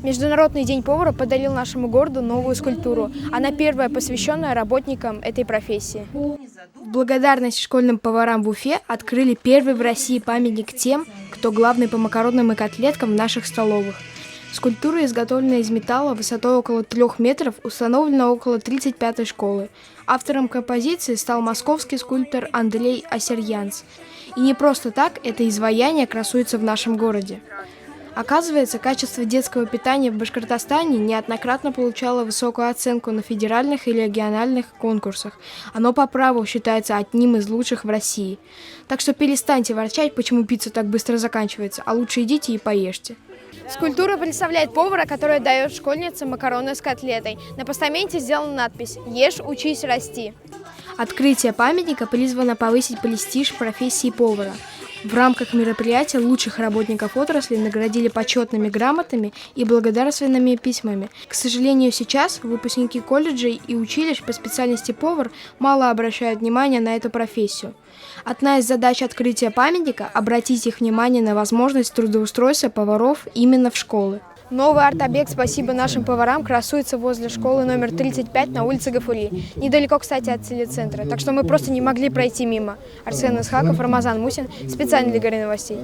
Международный день повара подарил нашему городу новую скульптуру. Она первая, посвященная работникам этой профессии. В благодарность школьным поварам в Уфе открыли первый в России памятник тем, кто главный по макаронным и котлеткам в наших столовых. Скульптура, изготовленная из металла высотой около 3 метров, установлена около 35-й школы. Автором композиции стал московский скульптор Андрей Асерьянц. И не просто так это изваяние красуется в нашем городе. Оказывается, качество детского питания в Башкортостане неоднократно получало высокую оценку на федеральных и региональных конкурсах. Оно по праву считается одним из лучших в России. Так что перестаньте ворчать, почему пицца так быстро заканчивается, а лучше идите и поешьте. Скульптура представляет повара, который дает школьнице макароны с котлетой. На постаменте сделана надпись «Ешь, учись, расти». Открытие памятника призвано повысить престиж профессии повара. В рамках мероприятия лучших работников отрасли наградили почетными грамотами и благодарственными письмами. К сожалению, сейчас выпускники колледжей и училищ по специальности повар мало обращают внимание на эту профессию. Одна из задач открытия памятника – обратить их внимание на возможность трудоустройства поваров именно в школы. Новый арт-объект «Спасибо нашим поварам» красуется возле школы номер 35 на улице Гафури. Недалеко, кстати, от телецентра, так что мы просто не могли пройти мимо. Арсен Исхаков, Рамазан Мусин. Специально для ГАРИ новостей.